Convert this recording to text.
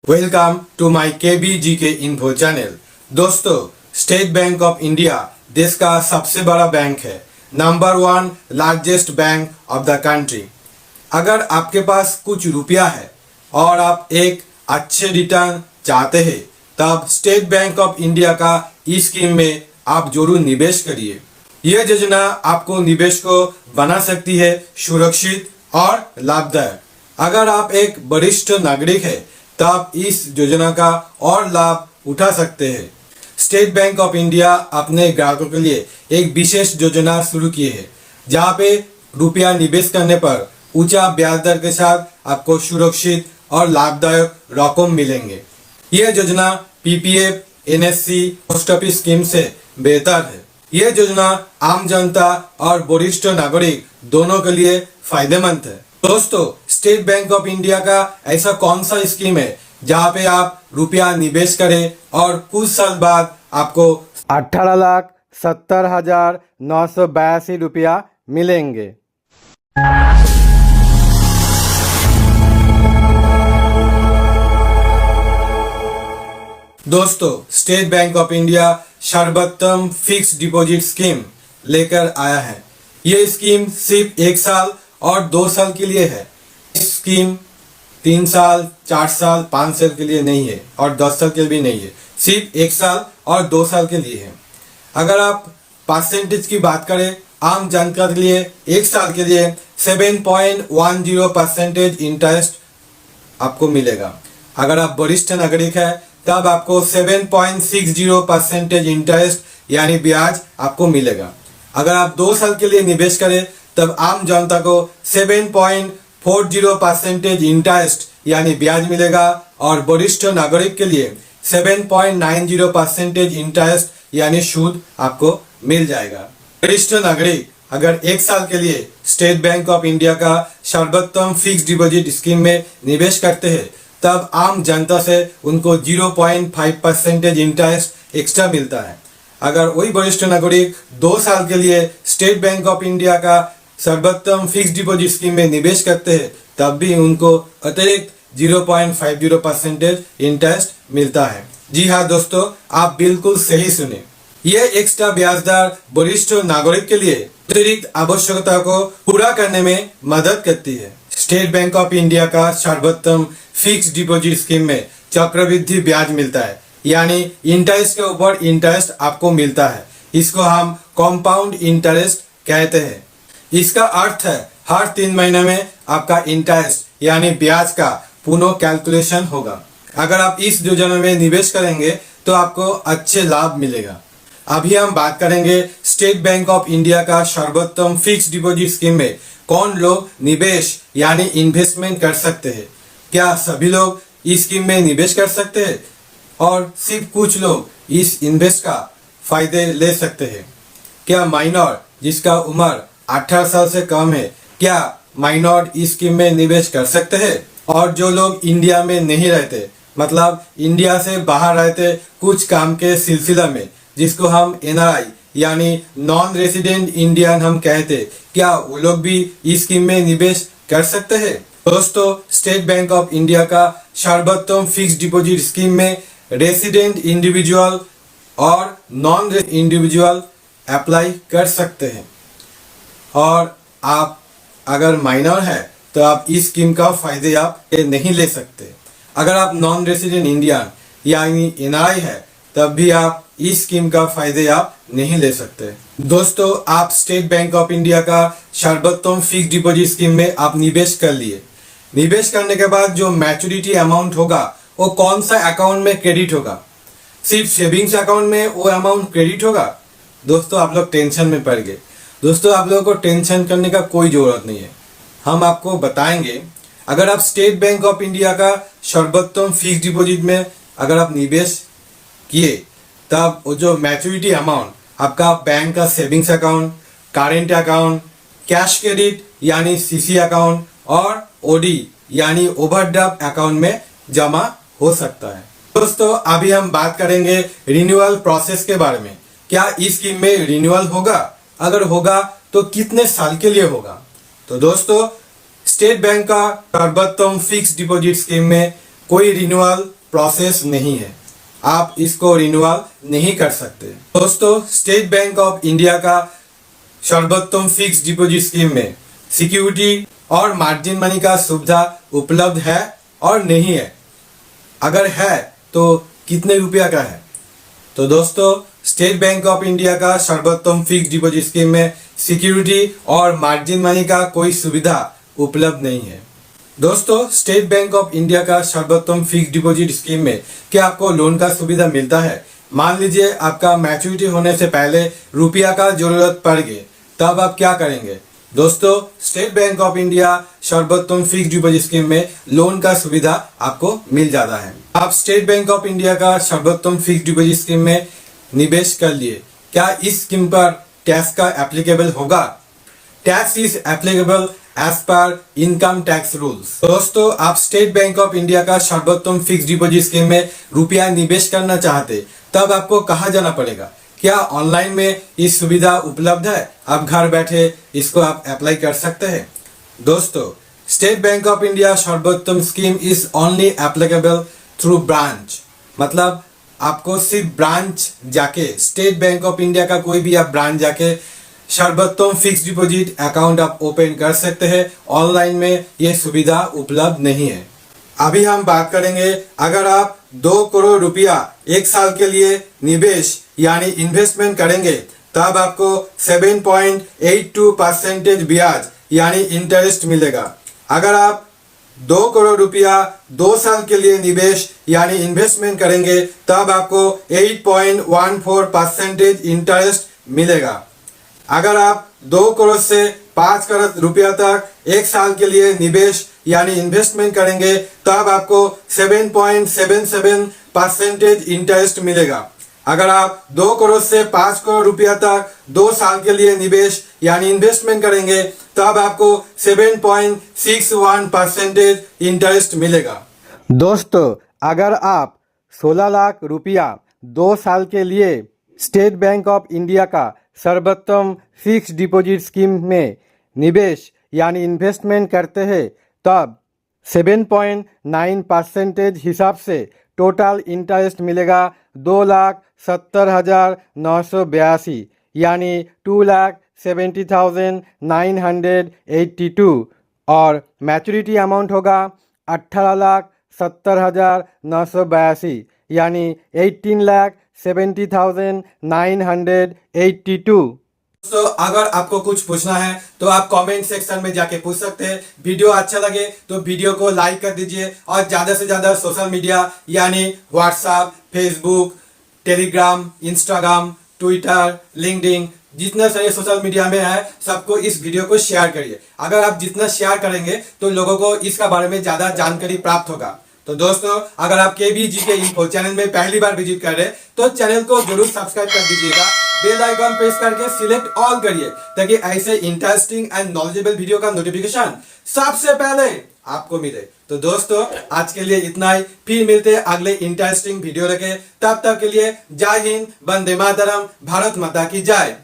Welcome to my KBGK info channel. दोस्तों, state bank of India देश का सबसे बड़ा बैंक है, number 1 largest bank of the country. अगर आपके पास कुछ रुपया है और आप एक अच्छे रिटर्न चाहते हैं तब स्टेट बैंक ऑफ इंडिया का इस स्कीम में आप जरूर निवेश करिए। यह योजना आपको निवेश को बना सकती है सुरक्षित और लाभदायक। अगर आप एक वरिष्ठ नागरिक है तब इस योजना का और लाभ उठा सकते हैं। स्टेट बैंक ऑफ इंडिया अपने ग्राहकों के लिए एक विशेष योजना शुरू की है जहां पे रुपया निवेश करने पर ऊंचा ब्याज दर के साथ आपको सुरक्षित और लाभदायक रकम मिलेंगे। यह योजना PPF, NSC, post office scheme से बेहतर है। यह योजना आम जनता और वरिष्ठ नागरिक दोनों के लिए फायदेमंद है। दोस्तों, स्टेट बैंक ऑफ इंडिया का ऐसा कौन सा स्कीम है जहां पे आप रुपया निवेश करें और कुछ साल बाद आपको 18,70,982 रुपया मिलेंगे। दोस्तों, स्टेट बैंक ऑफ इंडिया सर्वोत्तम फिक्स डिपॉजिट स्कीम लेकर आया है। ये स्कीम सिर्फ 1 साल और 2 साल के लिए है। इस स्कीम 3 साल, 4 साल, 5 साल के लिए नहीं है और 10 साल के लिए भी नहीं है, सिर्फ 1 साल और 2 साल के लिए है। अगर आप परसेंटेज की बात करें, आम जनता के लिए 1 साल के लिए 7.10% इंटरेस्ट आपको मिलेगा। अगर आप वरिष्ठ नागरिक है तब आपको 7.60% इंटरेस्ट यानी ब्याज आपको मिलेगा। अगर आप 2 साल के लिए निवेश करें तब आम जनता को 7.40% इंटरेस्ट यानी ब्याज मिलेगा और वरिष्ठ नागरिक के लिए 7.90% इंटरेस्ट यानी सूद आपको मिल जाएगा। वरिष्ठ नागरिक अगर 1 साल के लिए स्टेट बैंक ऑफ इंडिया का सर्वोत्तम फिक्स डिपॉजिट स्कीम में निवेश करते हैं तब आम जनता से उनको 0.5% इंटरेस्ट एक्स्ट्रा मिलता है। अगर वही वरिष्ठ नागरिक 2 साल के लिए स्टेट बैंक ऑफ इंडिया का सर्वोत्तम फिक्स डिपॉजिट स्कीम में निवेश करते हैं तब भी उनको अतिरिक्त 0.50% इंटरेस्ट मिलता है। जी हाँ दोस्तों, आप बिल्कुल सही सुने। यह एक्स्ट्रा ब्याज दर वरिष्ठ नागरिक के लिए अतिरिक्त आवश्यकता को पूरा करने में मदद करती है। स्टेट बैंक ऑफ इंडिया का सर्वोत्तम फिक्स डिपॉजिट स्कीम में चक्रवृद्धि ब्याज मिलता है, यानी इंटरेस्ट के ऊपर इंटरेस्ट आपको मिलता है। इसको हम कंपाउंड इंटरेस्ट कहते हैं। इसका अर्थ है हर 3 महीने में आपका इंटरेस्ट यानी ब्याज का पुनः कैलकुलेशन होगा। अगर आप इस योजना में निवेश करेंगे तो आपको अच्छे लाभ मिलेगा। अभी हम बात करेंगे स्टेट बैंक ऑफ इंडिया का सर्वोत्तम फिक्स डिपॉजिट स्कीम में कौन लोग निवेश यानी इन्वेस्टमेंट कर सकते हैं। क्या सभी लोग इस स्कीम में निवेश कर सकते हैं और सिर्फ कुछ लोग इस इन्वेस्ट का फायदे ले सकते हैं? क्या माइनर जिसका उम्र 18 साल से कम है, क्या माइनर इस स्कीम में निवेश कर सकते हैं? और जो लोग इंडिया में नहीं रहते, मतलब इंडिया से बाहर रहते कुछ काम के सिलसिला में, जिसको हम एनआरआई यानी नॉन रेसिडेंट इंडियन हम कहते, क्या वो लोग भी इस स्कीम में निवेश कर सकते हैं? दोस्तों, स्टेट बैंक ऑफ इंडिया का सर्वोत्तम फिक्स डिपॉजिट स्कीम में रेसिडेंट इंडिविजुअल और नॉन इंडिविजुअल अप्लाई कर सकते हैं। और आप अगर माइनर है तो आप इस स्कीम का फायदे आप नहीं ले सकते। अगर आप नॉन रेसिडेंट इंडियन यानी एनआरआई है तब भी आप इस स्कीम का फायदे आप नहीं ले सकते। दोस्तों, आप स्टेट बैंक ऑफ इंडिया का सर्वोत्तम फिक्स डिपॉजिट स्कीम में आप निवेश कर लिए। निवेश करने के बाद जो मैच्योरिटी अमाउंट होगा वो कौन सा अकाउंट में क्रेडिट होगा? सिर्फ सेविंग्स अकाउंट में वो अमाउंट क्रेडिट होगा? दोस्तों, आप लोग टेंशन में पड़ गए। दोस्तों, आप लोगों को टेंशन करने का कोई जरूरत नहीं है। हम आपको बताएंगे। अगर आप स्टेट बैंक ऑफ इंडिया का सर्वोत्तम फिक्स डिपॉजिट में अगर आप निवेश किए तब वो जो मैच्योरिटी अमाउंट आपका बैंक का savings account, current account, cash credit यानी सीसी अकाउंट और ओडी यानी ओवरड्राफ्ट अकाउंट में जमा हो सकता है। दोस्तों, अभी हम बात करेंगे रिन्यूअल प्रोसेस के बारे में। क्या इस स्कीम में रिन्यूअल होगा? अगर होगा तो कितने साल के लिए होगा? तो दोस्तों, स्टेट बैंक का सर्वोत्तम फिक्स डिपॉजिट स्कीम में कोई रिन्यूअल प्रोसेस नहीं है, आप इसको रिन्यूअल नहीं कर सकते। दोस्तों, स्टेट बैंक ऑफ इंडिया का सर्वोत्तम फिक्स डिपॉजिट स्कीम में सिक्योरिटी और मार्जिन मनी का सुविधा उपलब्ध है और नहीं है, अगर है तो कितने रुपया का है। तो दोस्तों, स्टेट बैंक ऑफ इंडिया का सर्वोत्तम फिक्स डिपॉजिट स्कीम में सिक्योरिटी और मार्जिन मनी का कोई सुविधा उपलब्ध नहीं है। दोस्तों, स्टेट बैंक ऑफ इंडिया का सर्वोत्तम फिक्स डिपॉजिट स्कीम में क्या आपको लोन का सुविधा मिलता है। मान लीजिए आपका मैच्योरिटी होने से पहले रुपया का जरूरत पड़ गई, तब आप क्या करेंगे। दोस्तों, स्टेट बैंक ऑफ इंडिया सर्वोत्तम फिक्स डिपॉजिट स्कीम में लोन का सुविधा आपको मिल जाता है। आप स्टेट बैंक ऑफ इंडिया का सर्वोत्तम फिक्स डिपॉजिट स्कीम में निवेश कर लिए, क्या इस स्कीम पर टैक्स का एप्लीकेबल होगा। Tax is applicable as per income tax rules. दोस्तों, आप स्टेट बैंक ऑफ इंडिया का सर्वोत्तम फिक्स डिपॉजिट स्कीम में रुपया निवेश करना चाहते, तब आपको कहाँ जाना पड़ेगा। क्या ऑनलाइन में इस सुविधा उपलब्ध है, आप घर बैठे इसको आप अप्लाई कर सकते हैं। दोस्तों, स्टेट बैंक ऑफ इंडिया सर्वोत्तम scheme is only applicable through branch, मतलब आपको सिर्फ ब्रांच जाके, स्टेट बैंक ऑफ इंडिया का कोई भी आप ब्रांच जाके सर्वोत्तम फिक्स डिपॉजिट अकाउंट आप ओपन कर सकते हैं। ऑनलाइन में ये सुविधा उपलब्ध नहीं है। अभी हम बात करेंगे, अगर आप 2 करोड़ रुपया एक साल के लिए निवेश यानी इन्वेस्टमेंट करेंगे, तब आपको 7.82% ब्याज यानी इंटरेस्ट मिलेगा। अगर आप 2 करोड़ रुपया 2 साल के लिए निवेश यानी इन्वेस्टमेंट करेंगे, तब आपको 8.14% इंटरेस्ट मिलेगा। अगर आप 2 करोड़ से 5 करोड़ रुपया तक एक साल के लिए निवेश यानी इन्वेस्टमेंट करेंगे, तब आपको 7.77% इंटरेस्ट मिलेगा। अगर आप 2 करोड़ से 5 करोड़ रुपया तक 2 साल के लिए निवेश यानी इन्वेस्टमेंट करेंगे, तब आपको 7.61% इंटरेस्ट मिलेगा। दोस्तों, अगर आप 16 लाख रुपया 2 साल के लिए स्टेट बैंक ऑफ इंडिया का सर्वोत्तम फिक्स डिपॉजिट स्कीम में निवेश यानी इन्वेस्टमेंट करते हैं, तब 7.9% हिसाब से टोटल इंटरेस्ट मिलेगा 2,70,982 यानी 2,70,982 और मैच्योरिटी अमाउंट होगा 18,70,982 यानी 18,70,982। दोस्तों, अगर आपको कुछ पूछना है तो आप कमेंट सेक्शन में जाके पूछ सकते हैं। वीडियो अच्छा लगे तो वीडियो को लाइक कर दीजिए और ज़्यादा से ज़्यादा सोशल मीडिया यानी WhatsApp, Facebook, Telegram, Instagram, Twitter, LinkedIn, जितना सारे सोशल मीडिया में है सबको इस वीडियो को शेयर करिए। अगर आप जितना शेयर करेंगे तो लोगों को इसका बारे में ज़्यादा जानकारी प्राप्त होगा। तो दोस्तों, अगर आप KBGK इन्फो चैनल में पहली बार विजिट कर रहे हैं तो चैनल को जरूर सब्सक्राइब कर दीजिएगा, बेल आइकन प्रेस करके सिलेक्ट ऑल करिए, ताकि ऐसे इंटरेस्टिंग एंड नॉलेजेबल वीडियो का नोटिफिकेशन सबसे पहले आपको मिले। तो दोस्तों, आज के लिए इतना ही, फिर मिलते हैं अगले इंटरेस्टिंग वीडियो लेके। तब तक के लिए जय हिंद, वंदे मातरम, भारत माता की जय।